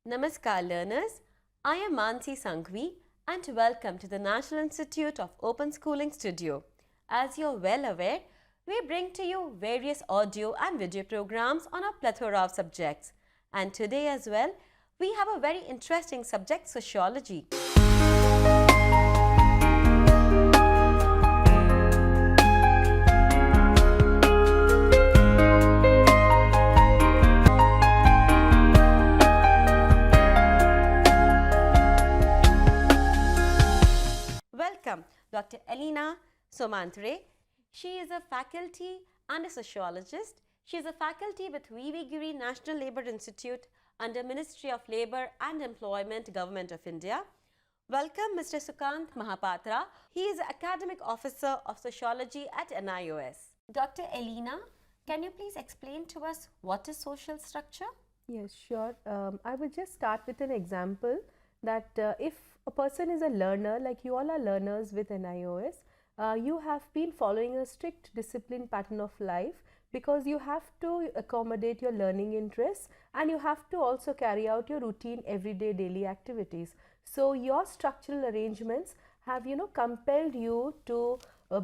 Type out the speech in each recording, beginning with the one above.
Namaskar learners, I am Mansi Sanghvi and welcome to the National Institute of Open Schooling Studio. As you are well aware, we bring to you various audio and video programs on a plethora of subjects. And today as well, we have a very interesting subject, sociology. Welcome Dr. Elena Somantre. She is a faculty and a sociologist. She is a faculty with V.V. Giri National Labour Institute under Ministry of Labour and Employment, Government of India. Welcome Mr. Sukant Mahapatra. He is Academic Officer of Sociology at NIOS. Dr. Elena, can you please explain to us what is social structure? Yes, sure. I would just start with an example that if a person is a learner, like you all are learners with NIOS, you have been following a strict discipline pattern of life because you have to accommodate your learning interests and you have to also carry out your routine everyday daily activities. So your structural arrangements have compelled you to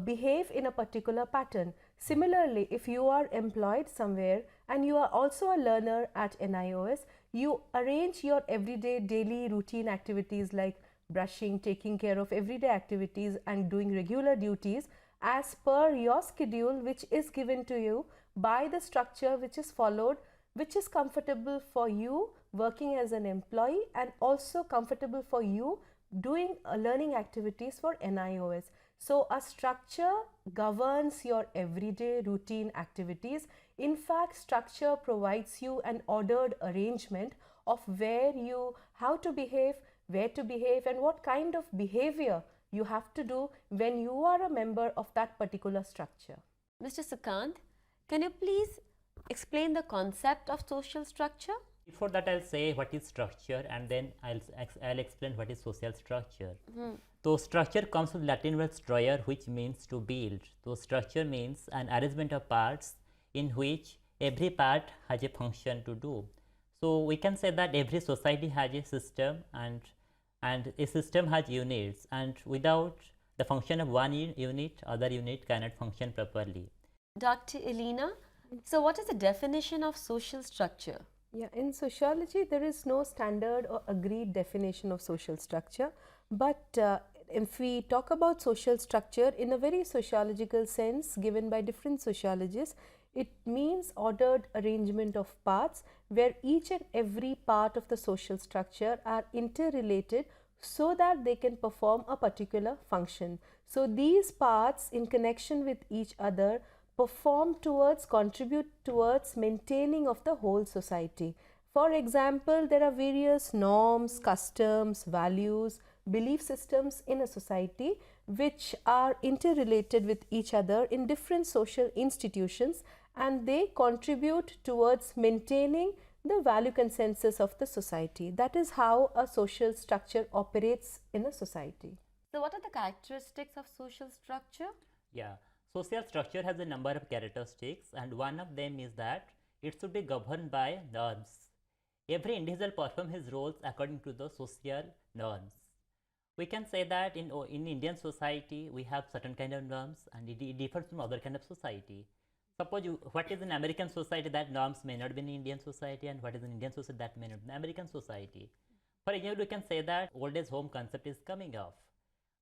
behave in a particular pattern. Similarly, if you are employed somewhere and you are also a learner at NIOS, you arrange your everyday daily routine activities like brushing, taking care of everyday activities and doing regular duties as per your schedule, which is given to you by the structure which is followed, which is comfortable for you working as an employee and also comfortable for you doing learning activities for NIOS. So a structure governs your everyday routine activities. In fact, structure provides you an ordered arrangement of how to behave, where to behave and what kind of behavior you have to do when you are a member of that particular structure. Mr. Sukant, can you please explain the concept of social structure? Before that, I'll say what is structure and then I'll explain what is social structure. So structure comes from Latin word struere, which means to build. So structure means an arrangement of parts in which every part has a function to do. So we can say that every society has a system and a system has units, and without the function of one unit, other unit cannot function properly. Dr. Elena, so what is the definition of social structure? Yeah, in sociology, there is no standard or agreed definition of social structure. But if we talk about social structure in a very sociological sense given by different sociologists, it means ordered arrangement of parts where each and every part of the social structure are interrelated so that they can perform a particular function. So these parts in connection with each other contribute towards maintaining of the whole society. For example, there are various norms, customs, values, belief systems in a society which are interrelated with each other in different social institutions, and they contribute towards maintaining the value consensus of the society. That is how a social structure operates in a society. So what are the characteristics of social structure? Yeah, social structure has a number of characteristics, and one of them is that it should be governed by norms. Every individual performs his roles according to the social norms. We can say that in Indian society we have certain kind of norms and it differs from other kind of society. Suppose what is in American society, that norms may not be in Indian society, and what is in Indian society that may not be in American society. For example, we can say that old age home concept is coming off,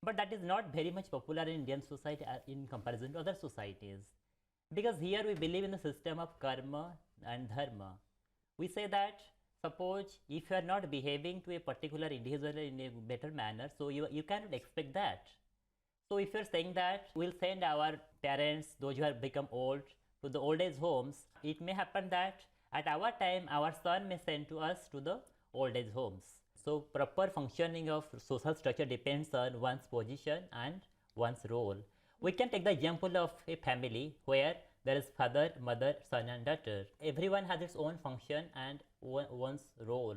but that is not very much popular in Indian society in comparison to other societies, because here we believe in the system of karma and dharma. We say that suppose if you are not behaving to a particular individual in a better manner, so you cannot expect that. So if you are saying that we'll send our parents, those who have become old, to the old age homes, it may happen that at our time our son may send to us to the old age homes. So proper functioning of social structure depends on one's position and one's role. We can take the example of a family where there is father, mother, son and daughter. Everyone has its own function and one's role.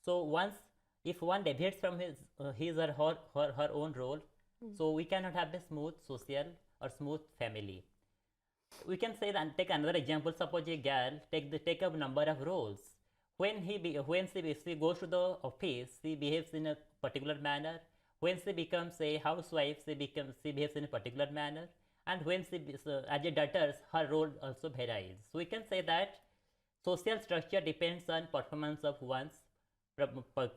So if one deviates from his or her own role, so we cannot have a smooth social or smooth family. We can say that, take another example, suppose a girl take a number of roles when she goes to the office, she behaves in a particular manner. When she becomes a housewife, she behaves in a particular manner. And when as a daughter, her role also varies. So we can say that social structure depends on performance of one's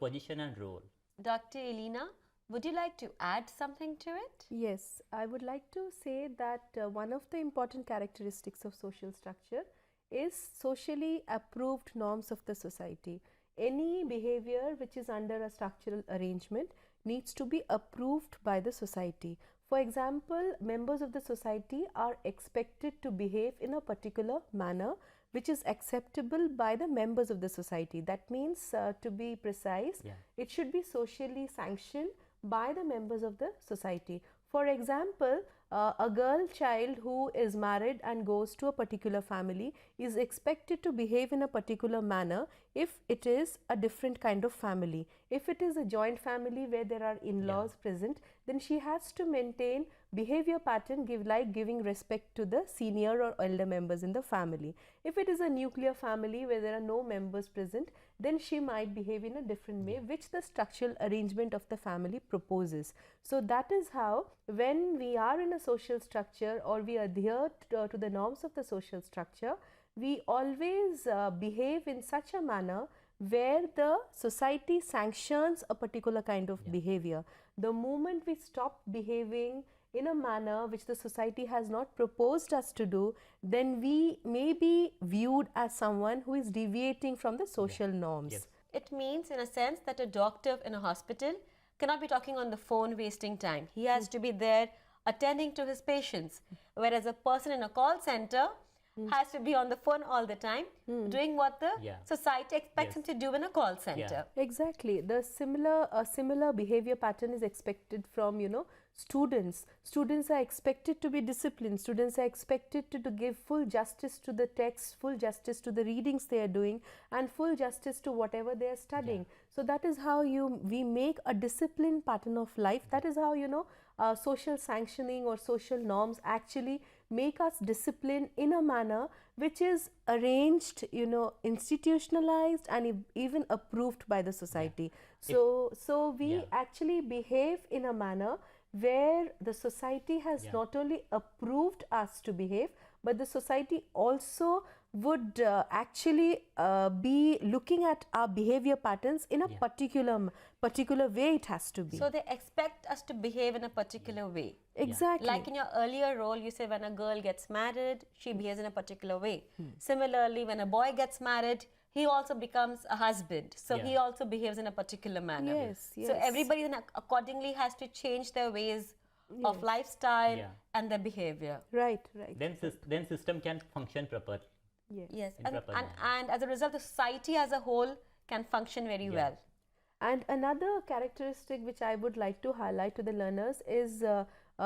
position and role. Dr. Elena, would you like to add something to it? Yes, I would like to say that one of the important characteristics of social structure is socially approved norms of the society. Any behavior which is under a structural arrangement needs to be approved by the society. For example, members of the society are expected to behave in a particular manner which is acceptable by the members of the society. That means, to be precise, it should be socially sanctioned by the members of the society. For example, a girl child who is married and goes to a particular family is expected to behave in a particular manner if it is a different kind of family. If it is a joint family where there are in-laws present, then she has to maintain behavior pattern like giving respect to the senior or elder members in the family. If it is a nuclear family where there are no members present, then she might behave in a different way which the structural arrangement of the family proposes. So that is how, when we are in a social structure or we adhere to the norms of the social structure, we always behave in such a manner where the society sanctions a particular kind of behavior. The moment we stop behaving in a manner which the society has not proposed us to do, then we may be viewed as someone who is deviating from the social norms. It means, in a sense, that a doctor in a hospital cannot be talking on the phone wasting time. He has to be there attending to his patients, whereas a person in a call center has to be on the phone all the time, doing what the society expects him to do in a call center. Exactly. The similar behavior pattern is expected from, students. Students are expected to be disciplined. Students are expected to give full justice to the text, full justice to the readings they are doing, and full justice to whatever they are studying. So that is how we make a disciplined pattern of life. That is how, social sanctioning or social norms actually make us disciplined in a manner which is arranged, institutionalized and even approved by the society. So we actually behave in a manner where the society has not only approved us to behave, but the society also would actually be looking at our behavior patterns in a particular way it has to be. So they expect us to behave in a particular way. Exactly. Like in your earlier role, you say when a girl gets married, she behaves in a particular way. Similarly, when a boy gets married, he also becomes a husband. So he also behaves in a particular manner. Yes. So everybody then accordingly has to change their ways of lifestyle and their behavior. Right. Then system can function properly. Yes. And as a result, the society as a whole can function very well. And another characteristic which I would like to highlight to the learners is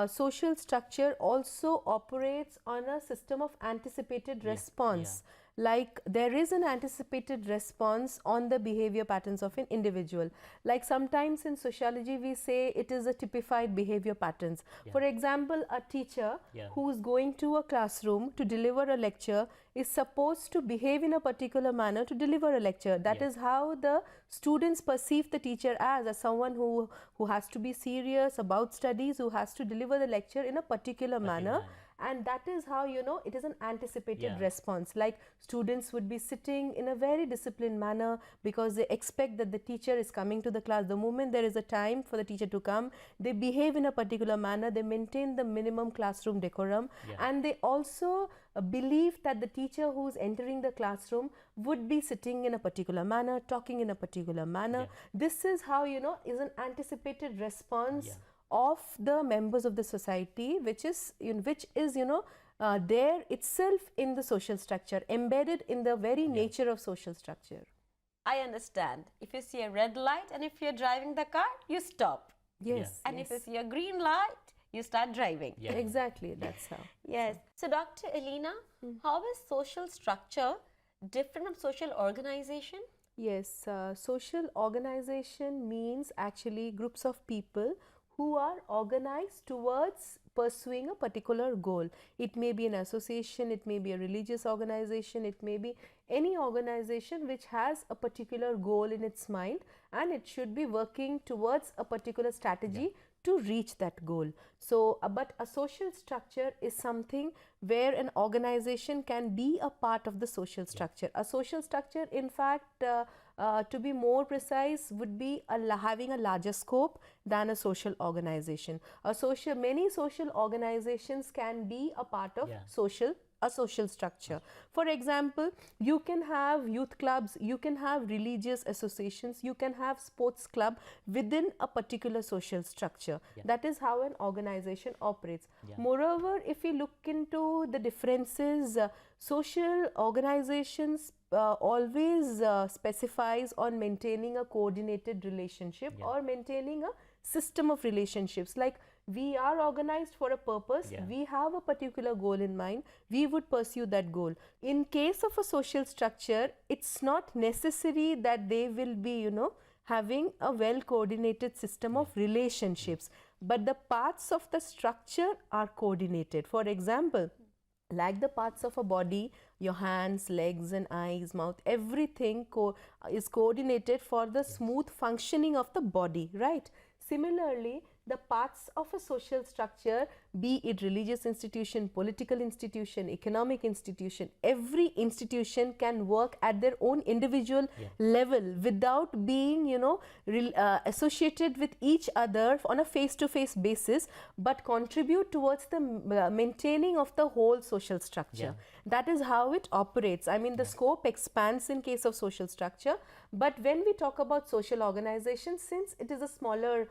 social structure also operates on a system of anticipated response. Like there is an anticipated response on the behavior patterns of an individual. Like sometimes in sociology we say it is a typified behavior patterns. For example, a teacher who is going to a classroom to deliver a lecture is supposed to behave in a particular manner to deliver a lecture. That is how the students perceive the teacher as someone who has to be serious about studies, who has to deliver the lecture in a particular manner. And that is how, it is an anticipated response. Like students would be sitting in a very disciplined manner because they expect that the teacher is coming to the class. The moment there is a time for the teacher to come, they behave in a particular manner. They maintain the minimum classroom decorum. And they also believe that the teacher who is entering the classroom would be sitting in a particular manner, talking in a particular manner. This is how, is an anticipated response of the members of the society, which is there itself in the social structure, embedded in the very nature of social structure. I understand. If you see a red light and if you're driving the car, you stop. Yes. And if you see a green light, you start driving. Exactly, that's how. Yes. So Dr. Elena, how is social structure different from social organization? Yes, social organization means actually groups of people who are organized towards pursuing a particular goal. It may be an association, it may be a religious organization, it may be any organization which has a particular goal in its mind, and it should be working towards a particular strategy to reach that goal. So, but a social structure is something where an organization can be a part of the social structure. A social structure, in fact, to be more precise, would be having a larger scope than a social organization. Many social organizations can be a part of a social structure. For example, you can have youth clubs, you can have religious associations, you can have sports club within a particular social structure. That is how an organization operates. Moreover, if we look into the differences, social organizations always specifies on maintaining a coordinated relationship or maintaining a system of relationships. Like, we are organized for a purpose, we have a particular goal in mind, we would pursue that goal. In case of a social structure, it's not necessary that they will be, you know, having a well coordinated system of relationships, but the parts of the structure are coordinated. For example, like the parts of a body, your hands, legs and eyes, mouth, everything is coordinated for the smooth functioning of the body, right? Similarly, the parts of a social structure, be it religious institution, political institution, economic institution, every institution can work at their own individual level without being, you know, associated with each other on a face-to-face basis, but contribute towards the maintaining of the whole social structure. That is how it operates. I mean, the scope expands in case of social structure, but when we talk about social organizations, since it is a smaller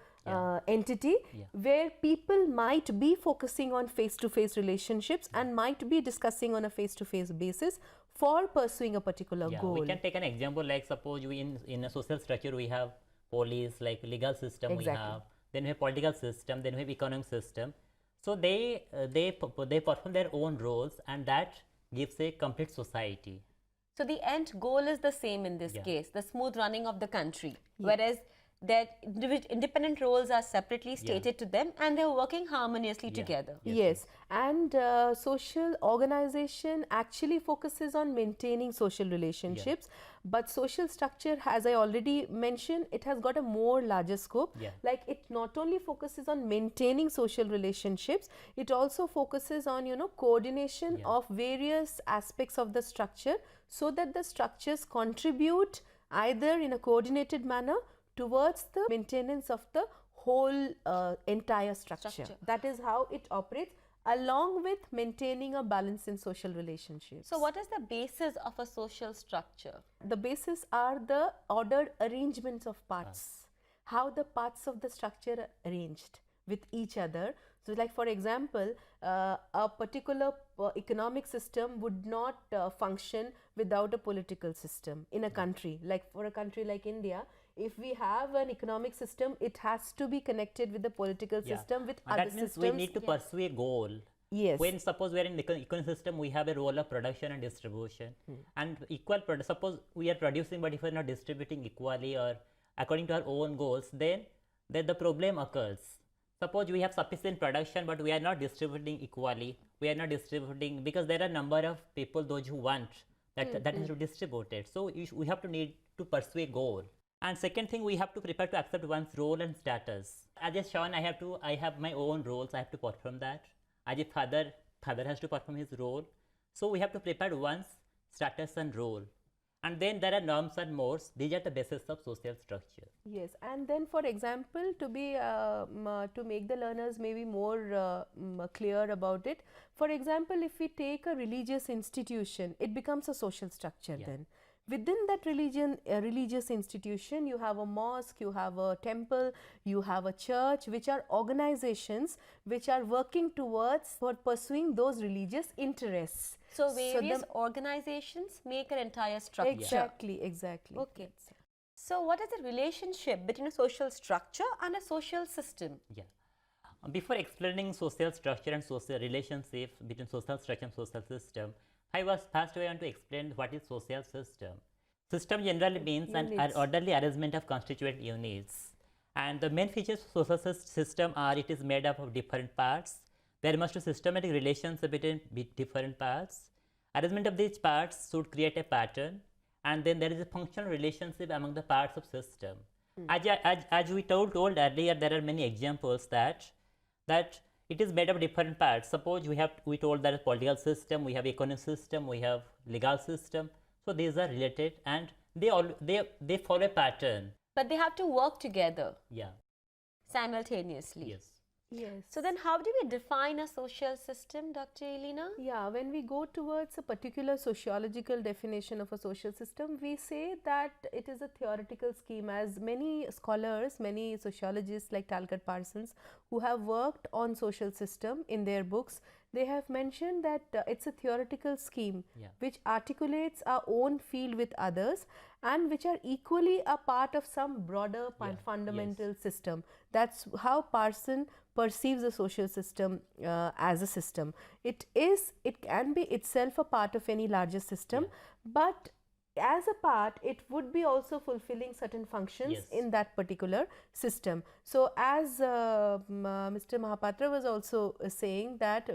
entity where people might be focusing on face-to-face relationships and might be discussing on a face-to-face basis for pursuing a particular goal. We can take an example, like suppose we in a social structure we have police, like legal system we have, then we have political system, then we have economic system. So they perform their own roles, and that gives a complete society. So the end goal is the same in this case, the smooth running of the country, whereas that independent roles are separately stated to them and they are working harmoniously together. Yes, and social organization actually focuses on maintaining social relationships, but social structure, as I already mentioned, it has got a more larger scope. Like, it not only focuses on maintaining social relationships, it also focuses on, you know, coordination of various aspects of the structure, so that the structures contribute either in a coordinated manner towards the maintenance of the whole entire structure. That is how it operates, along with maintaining a balance in social relationships. So what is the basis of a social structure? The basis are the ordered arrangements of parts, how the parts of the structure are arranged with each other. So, like, for example, a particular economic system would not function without a political system in a country. Like, for a country like India, if we have an economic system, it has to be connected with the political system, with other systems. That means we need to pursue a goal. When suppose we are in the economic system, we have a role of production and distribution, and suppose we are producing, but if we are not distributing equally or according to our own goals, then the problem occurs. Suppose we have sufficient production, but we are not distributing equally. We are not distributing because there are a number of people, those who want that is to distribute it. So we have to need to pursue a goal. And second thing, we have to prepare to accept one's role and status. As a son, I have my own roles. I have to perform that. As a father has to perform his role. So we have to prepare one's status and role. And then there are norms and mores. These are the basis of social structure. Yes, and then, for example, to make the learners maybe more clear about it. For example, if we take a religious institution, it becomes a social structure then. Within that religious institution, you have a mosque, you have a temple, you have a church, which are organizations which are working towards pursuing those religious interests. So various organizations make an entire structure. Exactly. Okay. So what is the relationship between a social structure and a social system? Before explaining social structure and social relationship between social structure and social system, I want to explain what is social system. System generally means an orderly arrangement of constituent units. And the main features of social system are it is made up of different parts. There must be systematic relations between different parts. Arrangement of these parts should create a pattern, and then there is a functional relationship among the parts of system. As we told earlier, there are many examples that it is made of different parts. Suppose we told that a political system, we have economic system, we have legal system. So these are related, and they follow a pattern. But they have to work together Yeah. simultaneously. Yes. Yes. So then how do we define a social system, Dr. Elena? Yeah, when we go towards a particular sociological definition of a social system, we say that it is a theoretical scheme, as many scholars, many sociologists like Talcott Parsons, who have worked on social system in their books, they have mentioned that it's a theoretical scheme Yeah. which articulates our own field with others and which are equally a part of some broader fundamental system. That's how Parson perceives a social system as a system. It can be itself a part of any larger system, but as a part, it would be also fulfilling certain functions Yes. in that particular system. So, as Mr. Mahapatra was also saying that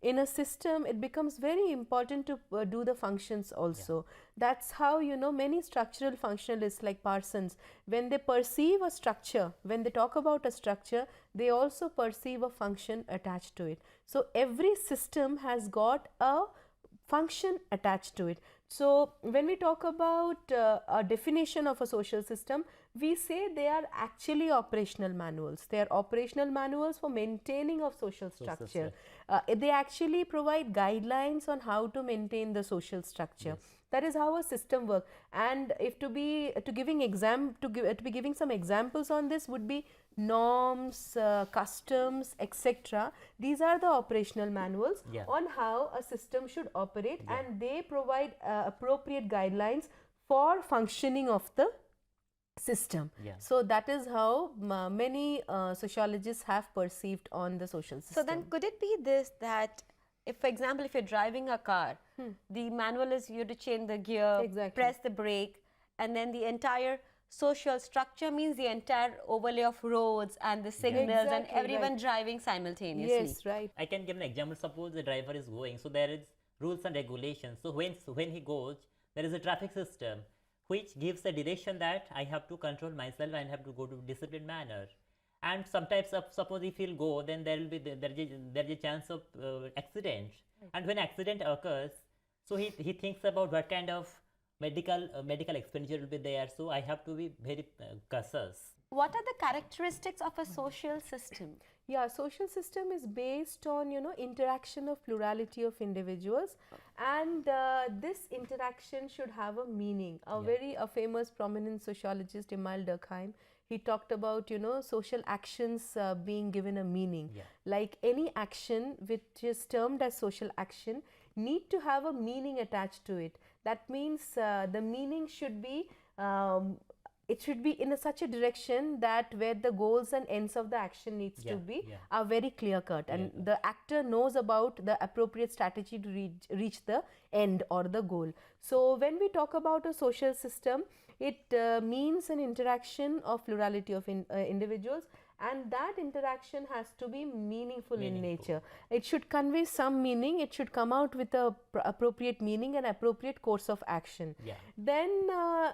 in a system, it becomes very important to do the functions also. That's how, you know, many structural functionalists like Parsons, when they perceive a structure, when they talk about a structure, they also perceive a function attached to it. So, every system has got a function attached to it. So, when we talk about a definition of a social system, we say they are actually operational manuals. They are operational manuals for maintaining of social structure. They actually provide guidelines on how to maintain the social structure. That is how a system works. And if to be giving some examples on this would be norms, customs, etc. These are the operational manuals on how a system should operate, and they provide appropriate guidelines for functioning of the system. So that is how many sociologists have perceived on the social system. So then could it be this, that if, for example, if you're driving a car, the manual is you to change the gear, press the brake, and then the entire social structure means the entire overlay of roads and the signals and everyone driving simultaneously. Yes, right. I can give an example. Suppose the driver is going, so there is rules and regulations. So when he goes, there is a traffic system which gives a direction that I have to control myself and have to go to disciplined manner. And sometimes, suppose if he'll go, then there will be there is a chance of accident. And when accident occurs, so he thinks about what kind of medical expenditure will be there. So I have to be very cautious. What are the characteristics of a social system? Yeah, social system is based on, you know, interaction of plurality of individuals, and this interaction should have a meaning. A famous prominent sociologist, Emile Durkheim, he talked about, you know, social actions being given a meaning. Like any action which is termed as social action need to have a meaning attached to it. That means the meaning should be it should be in such a direction that where the goals and ends of the action needs to be are very clear cut, and the actor knows about the appropriate strategy to reach the end or the goal. So when we talk about a social system, it means an interaction of plurality of individuals, and that interaction has to be meaningful in nature. It should convey some meaning, it should come out with a appropriate meaning and appropriate course of action. Then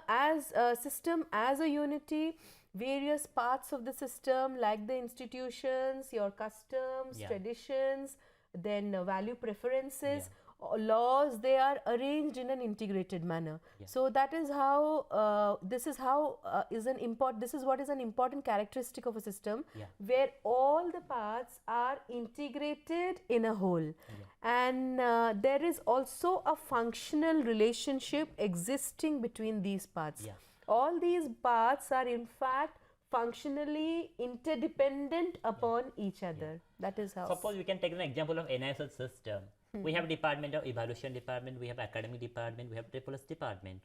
as a system, as a unity, various parts of the system like the institutions, your customs, traditions, then value preferences, laws, they are arranged in an integrated manner. So that is how this is what is an important characteristic of a system, where all the parts are integrated in a whole, and there is also a functional relationship existing between these parts. All these parts are in fact functionally interdependent upon each other. That is how. Suppose we can take an example of NISL system. We have department of evaluation department, we have academic department, we have triple department.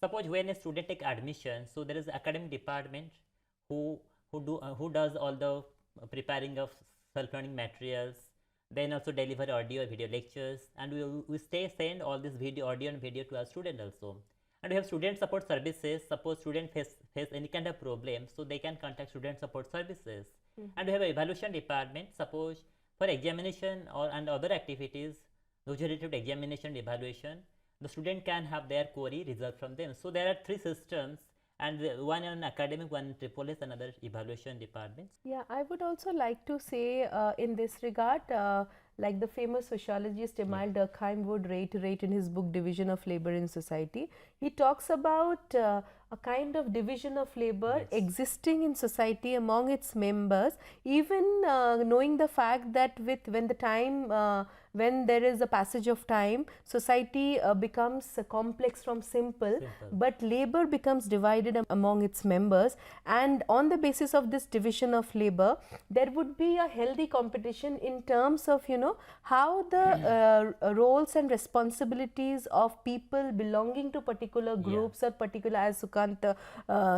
Suppose when a student take admission, so there is academic department who does all the preparing of self-learning materials, then also deliver audio video lectures, and we send all this audio and video to our student also. And we have student support services. Suppose student face any kind of problem, so they can contact student support services. And we have an evaluation department. Suppose for examination or and other activities, those related to examination and evaluation, the student can have their query resolved from them. So there are three systems, and one in academic, one in AAA, another evaluation departments. Yeah, I would also like to say in this regard, like the famous sociologist Emile Durkheim would reiterate in his book Division of Labor in Society, he talks about a kind of division of labor existing in society among its members, even knowing the fact that when there is a passage of time, society becomes complex from simple, but labor becomes divided among its members, and on the basis of this division of labor, there would be a healthy competition in terms of, how the roles and responsibilities of people belonging to particular groups or particular, as Sukant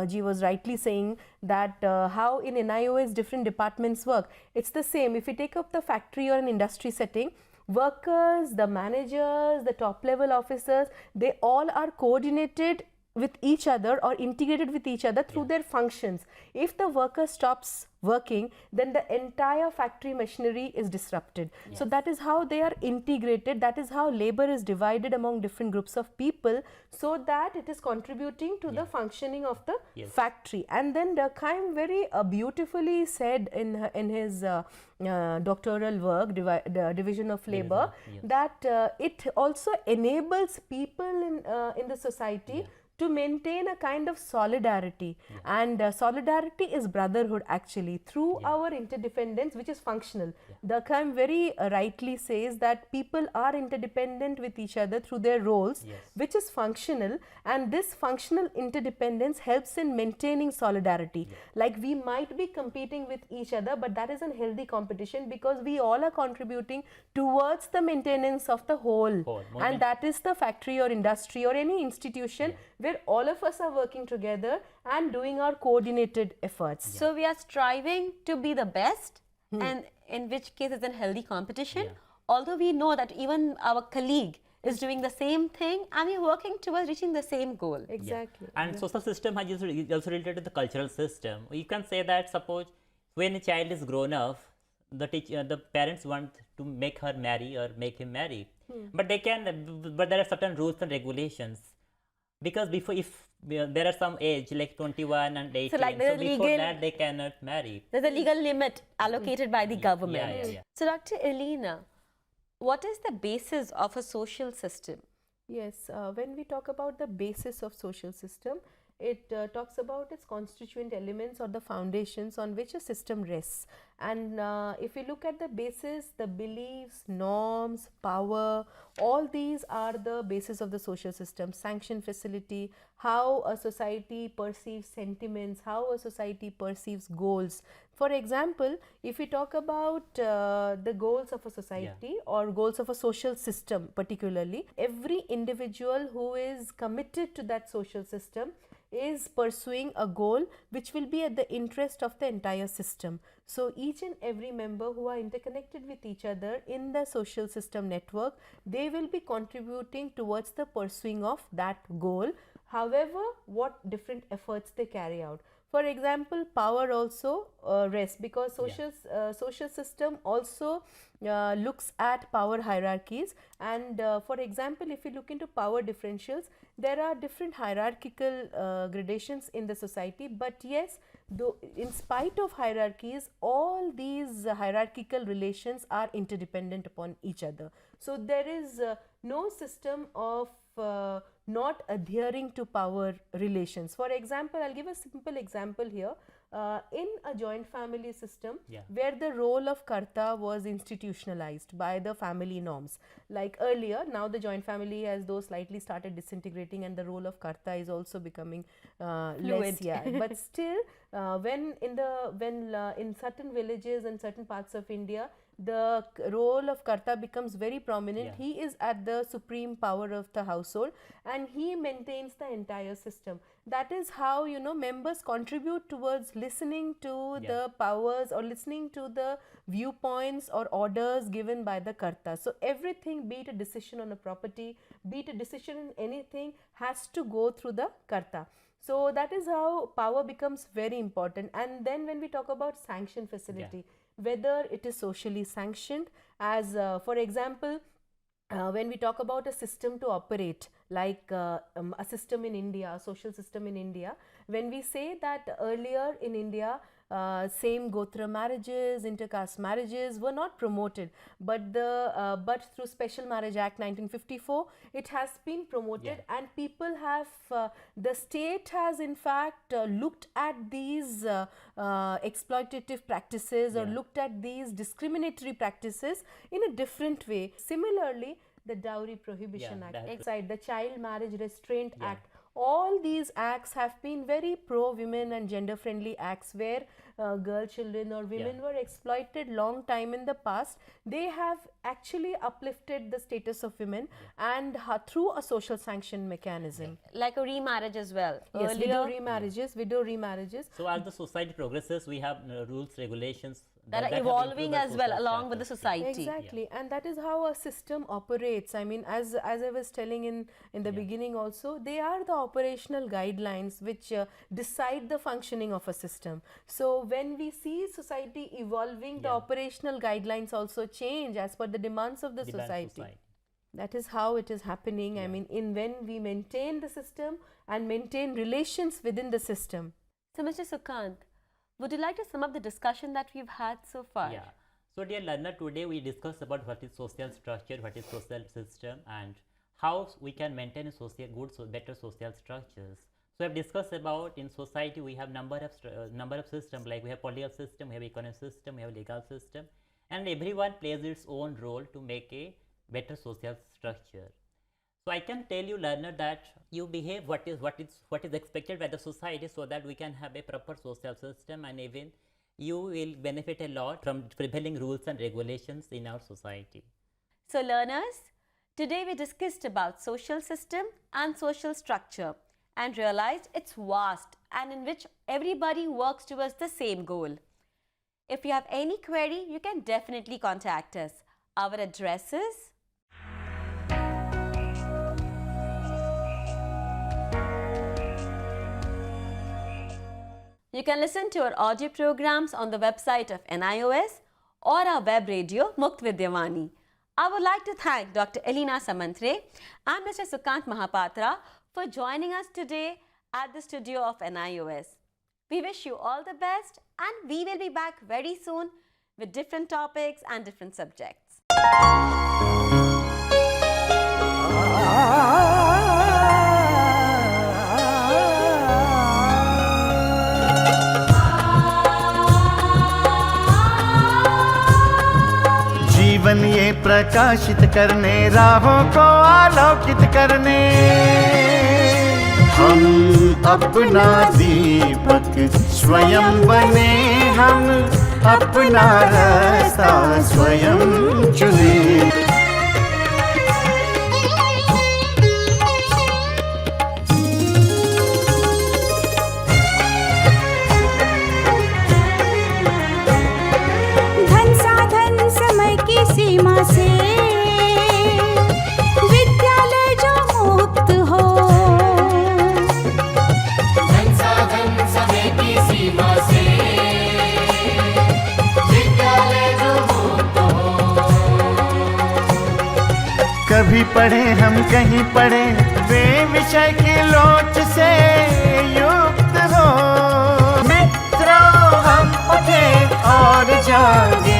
ji was rightly saying, that how in NIOS different departments work. It's the same. If we take up the factory or an industry setting, workers, the managers, the top level officers, they all are coordinated with each other or integrated with each other through their functions. If the worker stops working, then the entire factory machinery is disrupted. So that is how they are integrated, that is how labor is divided among different groups of people, so that it is contributing to the functioning of the factory. And then Durkheim very beautifully said in his doctoral work, Division of Labor, that it also enables people in the society to maintain a kind of solidarity, and solidarity is brotherhood actually through our interdependence, which is functional. Durkheim very rightly says that people are interdependent with each other through their roles, which is functional, and this functional interdependence helps in maintaining solidarity. Like we might be competing with each other, but that is a healthy competition because we all are contributing towards the maintenance of the whole. And that is the factory or industry or any institution where all of us are working together and doing our coordinated efforts. So we are striving to be the best, and in which case it's a healthy competition. Although we know that even our colleague is doing the same thing and we're working towards reaching the same goal. Exactly. And social system is also related to the cultural system. You can say that suppose when a child is grown up, the parents want to make her marry or make him marry, but there are certain rules and regulations. Because if there are some age like 21 and 18, So, like before that they cannot marry. There's a legal limit allocated by the government. So Dr. Elena, what is the basis of a social system? Yes, when we talk about the basis of social system, it talks about its constituent elements or the foundations on which a system rests. And if we look at the basis, the beliefs, norms, power, all these are the basis of the social system. Sanction facility, how a society perceives sentiments, how a society perceives goals. For example, if we talk about the goals of a society or goals of a social system particularly, every individual who is committed to that social system is pursuing a goal which will be at the interest of the entire system. So each and every member who are interconnected with each other in the social system network, they will be contributing towards the pursuing of that goal, however what different efforts they carry out. For example, power also rests because social system also looks at power hierarchies, and for example, if you look into power differentials, there are different hierarchical gradations in the society, but yes, though in spite of hierarchies, all these hierarchical relations are interdependent upon each other. So there is no system of not adhering to power relations. For example, I'll give a simple example here. In a joint family system where the role of karta was institutionalized by the family norms, like earlier, now the joint family has though slightly started disintegrating and the role of karta is also becoming less, but still when in certain villages and certain parts of India, the role of karta becomes very prominent. He is at the supreme power of the household and he maintains the entire system. that is how, you know, members contribute towards listening to Yeah. the powers or listening to the viewpoints or orders given by the karta. So everything, be it a decision on a property, be it a decision in anything, has to go through the karta. So that is how power becomes very important. And then when we talk about sanction facility, whether it is socially sanctioned, as for example, when we talk about a system to operate, like a system in India, a social system in India, when we say that earlier in India, same gotra marriages, intercaste marriages were not promoted, but but through Special Marriage Act 1954, it has been promoted, and people have, the state has in fact looked at these exploitative practices or looked at these discriminatory practices in a different way. Similarly, the Dowry Prohibition Act, the Child Marriage Restraint Act, all these acts have been very pro-women and gender-friendly acts, where girl children or women were exploited long time in the past. They have actually uplifted the status of women, and through a social sanction mechanism. Like a remarriage as well. Yes, Earlier, widow remarriages. So as the society progresses, we have rules, regulations that are have evolving improved as the well social along with the status. society. Exactly, and that is how a system operates. I mean, as I was telling in the beginning also, they are the operational guidelines which decide the functioning of a system. So when we see society evolving, the operational guidelines also change as per the demands of the society. That is how it is happening. I mean, when we maintain the system and maintain relations within the system. So, Mr. Sukant, would you like to sum up the discussion that we've had so far? Yeah. So, dear learner, today we discussed about what is social structure, what is social system, and how we can maintain a better social structures. So, we have discussed about in society we have number of systems, like we have political system, we have economic system, we have legal system, and everyone plays its own role to make a better social structure. So I can tell you, learner, that you behave what is expected by the society, so that we can have a proper social system, and even you will benefit a lot from prevailing rules and regulations in our society. So, learners, today we discussed about social system and social structure and realized it's vast and in which everybody works towards the same goal. If you have any query, you can definitely contact us. Our address is You can listen to our audio programs on the website of NIOS or our web radio Mukt Vidyavani. I would like to thank Dr. Elena Samantre and Mr. Sukant Mahapatra for joining us today at the studio of NIOS. We wish you all the best, and we will be back very soon with different topics and different subjects. जीवन ये प्रकाशित करने, राहों को आलोकित करने, हम अपना दीपक स्वयं बने, हम अपना रास्ता स्वयं चुने। सीमा से विद्यालय जो मुक्त हो, संसाधन समय की सीमा से विद्यालय जो मुक्त हो। कभी पढ़े हम कहीं पढ़े, वे विषय की लोच से युक्त हो। मित्रों हम उठे और जागे,